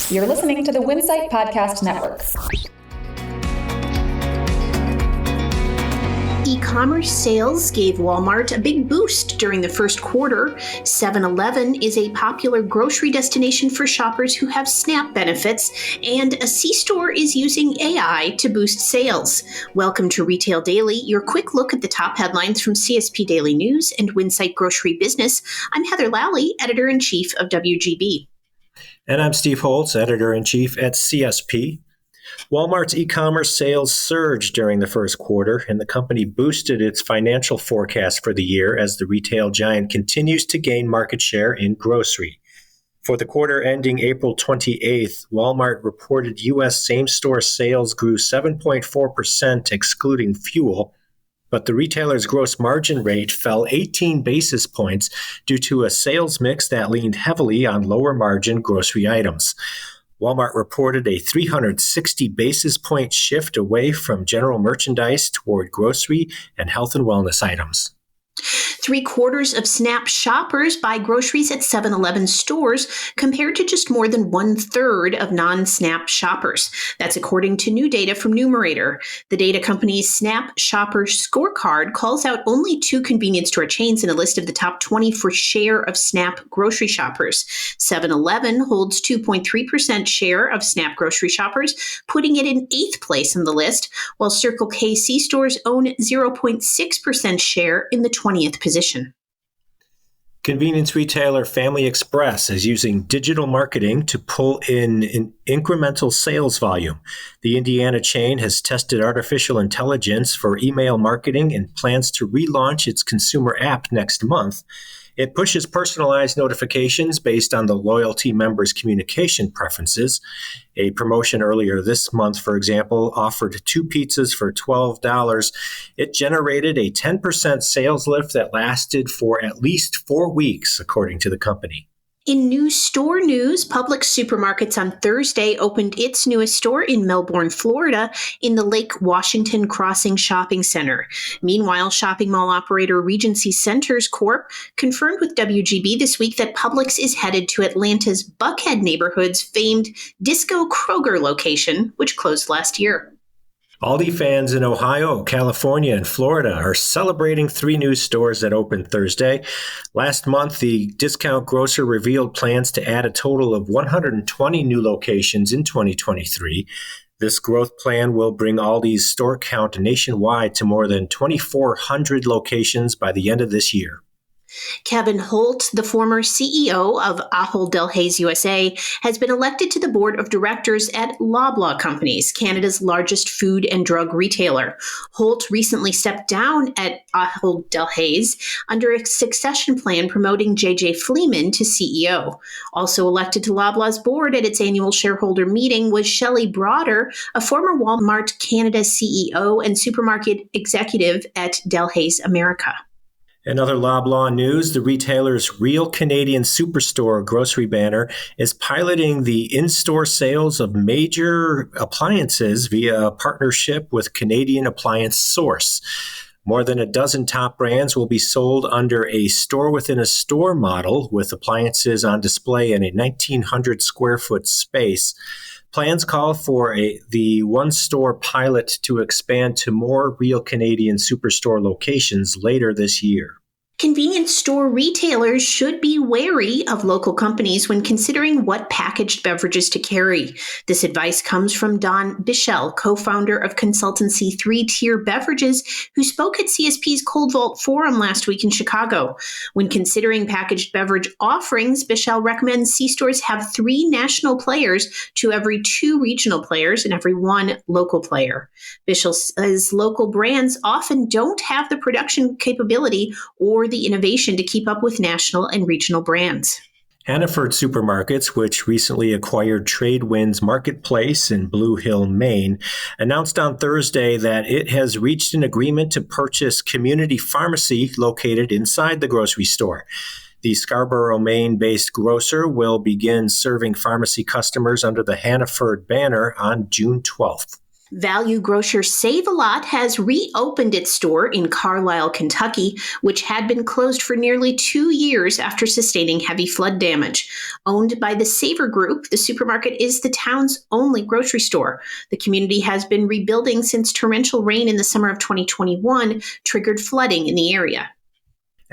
You're listening to the Winsight Podcast Network. E-commerce sales gave Walmart a big boost during the first quarter. 7-Eleven is a popular grocery destination for shoppers who have SNAP benefits, and a C-store is using AI to boost sales. Welcome to Retail Daily, your quick look at the top headlines from CSP Daily News and Winsight Grocery Business. I'm Heather Lally, Editor-in-Chief of WGB. And I'm Steve Holtz, Editor-in-Chief at CSP. Walmart's e-commerce sales surged during the first quarter, and the company boosted its financial forecast for the year as the retail giant continues to gain market share in grocery. For the quarter ending April 28th, Walmart reported U.S. same-store sales grew 7.4% excluding fuel, but the retailer's gross margin rate fell 18 basis points due to a sales mix that leaned heavily on lower-margin grocery items. Walmart reported a 360 basis point shift away from general merchandise toward grocery and health and wellness items. 3/4 of SNAP shoppers buy groceries at 7-Eleven stores compared to just more than 1/3 of non-SNAP shoppers. That's according to new data from Numerator. The data company's SNAP Shopper Scorecard calls out only 2 convenience store chains in a list of the top 20 for share of SNAP grocery shoppers. 7-Eleven holds 2.3% share of SNAP grocery shoppers, putting it in 8th place on the list, while Circle K C-stores own 0.6% share in the 20th position. Convenience retailer Family Express is using digital marketing to pull in an incremental sales volume. The Indiana chain has tested artificial intelligence for email marketing and plans to relaunch its consumer app next month. It pushes personalized notifications based on the loyalty members' communication preferences. A promotion earlier this month, for example, offered 2 pizzas for $12. It generated a 10% sales lift that lasted for at least 4 weeks, according to the company. In new store news, Publix Supermarkets on Thursday opened its newest store in Melbourne, Florida, in the Lake Washington Crossing Shopping Center. Meanwhile, shopping mall operator Regency Centers Corp. confirmed with WGB this week that Publix is headed to Atlanta's Buckhead neighborhood's famed Disco Kroger location, which closed last year. Aldi fans in Ohio, California, and Florida are celebrating 3 new stores that opened Thursday. Last month, the discount grocer revealed plans to add a total of 120 new locations in 2023. This growth plan will bring Aldi's store count nationwide to more than 2,400 locations by the end of this year. Kevin Holt, the former CEO of Ahold Delhaize USA, has been elected to the board of directors at Loblaw Companies, Canada's largest food and drug retailer. Holt recently stepped down at Ahold Delhaize under a succession plan promoting J.J. Fleeman to CEO. Also elected to Loblaw's board at its annual shareholder meeting was Shelley Broader, a former Walmart Canada CEO and supermarket executive at Delhaize America. In other Loblaw news, the retailer's Real Canadian Superstore grocery banner is piloting the in-store sales of major appliances via a partnership with Canadian Appliance Source. More than a dozen top brands will be sold under a store-within-a-store model with appliances on display in a 1,900 square foot space. Plans call for the one-store pilot to expand to more Real Canadian Superstore locations later this year. Convenience store retailers should be wary of local companies when considering what packaged beverages to carry. This advice comes from Don Bichelle, co-founder of consultancy 3 Tier Beverages, who spoke at CSP's Cold Vault Forum last week in Chicago. When considering packaged beverage offerings, Bichelle recommends C-stores have 3 national players to every 2 regional players and every 1 local player. Bichelle says local brands often don't have the production capability or the innovation to keep up with national and regional brands. Hannaford Supermarkets, which recently acquired Tradewinds Marketplace in Blue Hill, Maine, announced on Thursday that it has reached an agreement to purchase Community Pharmacy located inside the grocery store. The Scarborough, Maine-based grocer will begin serving pharmacy customers under the Hannaford banner on June 12th. Value grocer Save-A-Lot has reopened its store in Carlisle, Kentucky, which had been closed for nearly 2 years after sustaining heavy flood damage. Owned by the Saver Group, the supermarket is the town's only grocery store. The community has been rebuilding since torrential rain in the summer of 2021 triggered flooding in the area.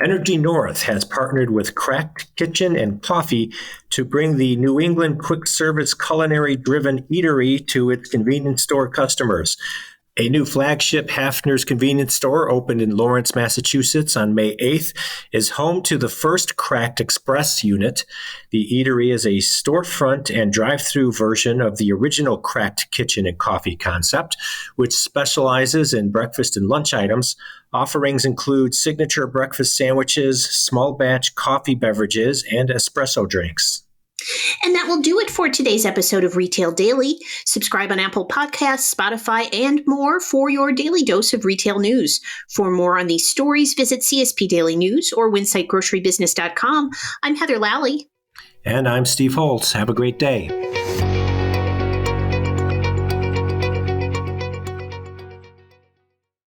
Energy North has partnered with Cracked Kitchen and Coffee to bring the New England quick service culinary-driven eatery to its convenience store customers. A new flagship Hafner's convenience store opened in Lawrence, Massachusetts on May 8th is home to the first Cracked Express unit. The eatery is a storefront and drive-through version of the original Cracked Kitchen and Coffee concept, which specializes in breakfast and lunch items. Offerings include signature breakfast sandwiches, small batch coffee beverages, and espresso drinks. And that will do it for today's episode of Retail Daily. Subscribe on Apple Podcasts, Spotify, and more for your daily dose of retail news. For more on these stories, visit CSP Daily News or WinsightGroceryBusiness.com. I'm Heather Lally. And I'm Steve Holtz. Have a great day.